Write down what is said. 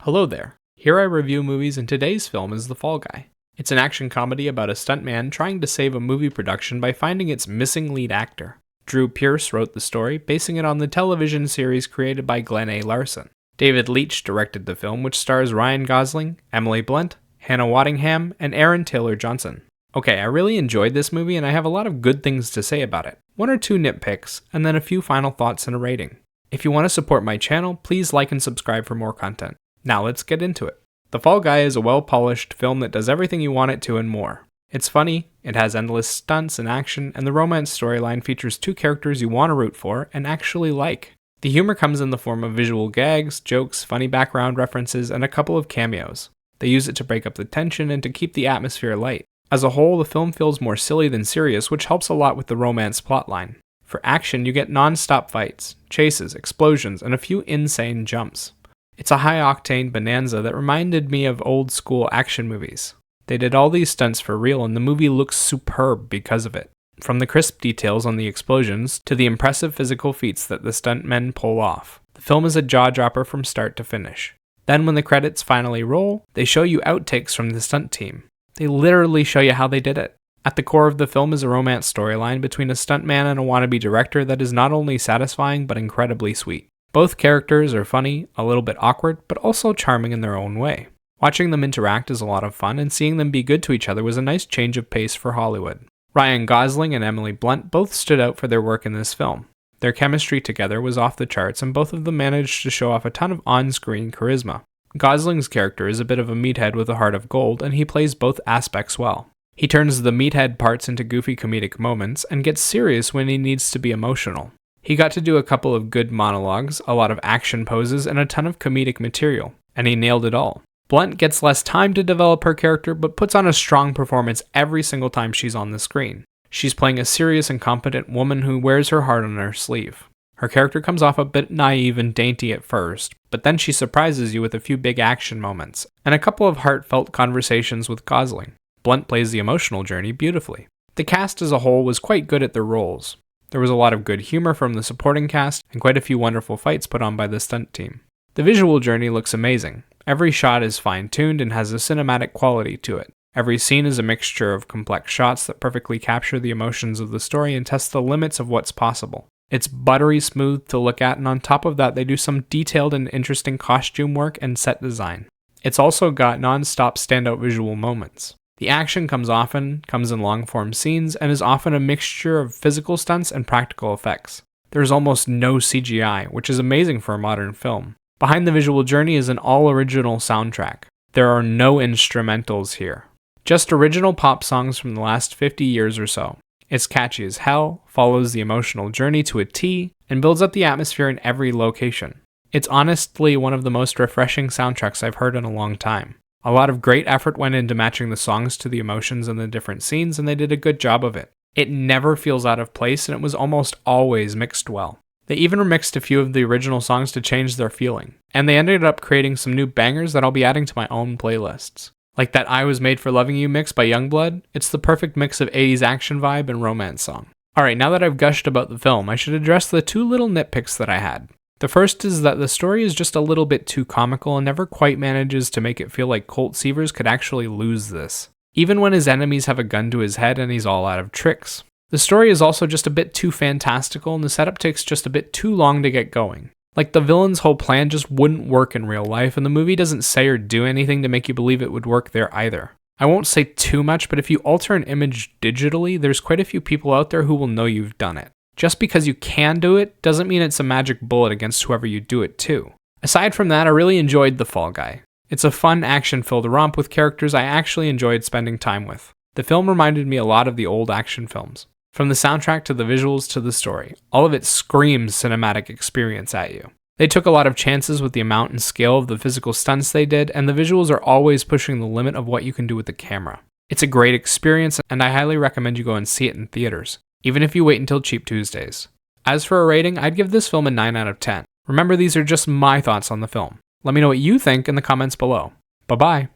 Hello there. Here I review movies, and today's film is The Fall Guy. It's an action comedy about a stuntman trying to save a movie production by finding its missing lead actor. Drew Pearce wrote the story, basing it on the television series created by Glenn A. Larson. David Leitch directed the film, which stars Ryan Gosling, Emily Blunt, Hannah Waddingham, and Aaron Taylor-Johnson. Okay, I really enjoyed this movie, and I have a lot of good things to say about it. One or two nitpicks, and then a few final thoughts and a rating. If you want to support my channel, please like and subscribe for more content. Now let's get into it. The Fall Guy is a well-polished film that does everything you want it to and more. It's funny, it has endless stunts and action, and the romance storyline features two characters you want to root for and actually like. The humor comes in the form of visual gags, jokes, funny background references, and a couple of cameos. They use it to break up the tension and to keep the atmosphere light. As a whole, the film feels more silly than serious, which helps a lot with the romance plotline. For action, you get non-stop fights, chases, explosions, and a few insane jumps. It's a high-octane bonanza that reminded me of old-school action movies. They did all these stunts for real, and the movie looks superb because of it. From the crisp details on the explosions to the impressive physical feats that the stuntmen pull off, the film is a jaw-dropper from start to finish. Then when the credits finally roll, they show you outtakes from the stunt team. They literally show you how they did it. At the core of the film is a romance storyline between a stuntman and a wannabe director that is not only satisfying but incredibly sweet. Both characters are funny, a little bit awkward, but also charming in their own way. Watching them interact is a lot of fun, and seeing them be good to each other was a nice change of pace for Hollywood. Ryan Gosling and Emily Blunt both stood out for their work in this film. Their chemistry together was off the charts, and both of them managed to show off a ton of on-screen charisma. Gosling's character is a bit of a meathead with a heart of gold, and he plays both aspects well. He turns the meathead parts into goofy comedic moments, and gets serious when he needs to be emotional. He got to do a couple of good monologues, a lot of action poses, and a ton of comedic material, and he nailed it all. Blunt gets less time to develop her character, but puts on a strong performance every single time she's on the screen. She's playing a serious and competent woman who wears her heart on her sleeve. Her character comes off a bit naive and dainty at first, but then she surprises you with a few big action moments, and a couple of heartfelt conversations with Gosling. Blunt plays the emotional journey beautifully. The cast as a whole was quite good at their roles. There was a lot of good humor from the supporting cast, and quite a few wonderful fights put on by the stunt team. The visual journey looks amazing. Every shot is fine-tuned and has a cinematic quality to it. Every scene is a mixture of complex shots that perfectly capture the emotions of the story and test the limits of what's possible. It's buttery smooth to look at, and on top of that they do some detailed and interesting costume work and set design. It's also got non-stop standout visual moments. The action comes in long-form scenes, and is often a mixture of physical stunts and practical effects. There's almost no CGI, which is amazing for a modern film. Behind the visual journey is an all-original soundtrack. There are no instrumentals here. Just original pop songs from the last 50 years or so. It's catchy as hell, follows the emotional journey to a T, and builds up the atmosphere in every location. It's honestly one of the most refreshing soundtracks I've heard in a long time. A lot of great effort went into matching the songs to the emotions in the different scenes, and they did a good job of it. It never feels out of place, and it was almost always mixed well. They even remixed a few of the original songs to change their feeling, and they ended up creating some new bangers that I'll be adding to my own playlists. Like that I Was Made for Loving You mix by Yungblud, it's the perfect mix of 80s action vibe and romance song. Alright, now that I've gushed about the film, I should address the two little nitpicks that I had. The first is that the story is just a little bit too comical and never quite manages to make it feel like Colt Seavers could actually lose this. Even when his enemies have a gun to his head and he's all out of tricks. The story is also just a bit too fantastical, and the setup takes just a bit too long to get going. Like the villain's whole plan just wouldn't work in real life, and the movie doesn't say or do anything to make you believe it would work there either. I won't say too much, but if you alter an image digitally, there's quite a few people out there who will know you've done it. Just because you can do it doesn't mean it's a magic bullet against whoever you do it to. Aside from that, I really enjoyed The Fall Guy. It's a fun, action-filled romp with characters I actually enjoyed spending time with. The film reminded me a lot of the old action films. From the soundtrack to the visuals to the story, all of it screams cinematic experience at you. They took a lot of chances with the amount and scale of the physical stunts they did, and the visuals are always pushing the limit of what you can do with the camera. It's a great experience, and I highly recommend you go and see it in theaters, even if you wait until Cheap Tuesdays. As for a rating, I'd give this film a 9 out of 10. Remember, these are just my thoughts on the film. Let me know what you think in the comments below. Bye-bye.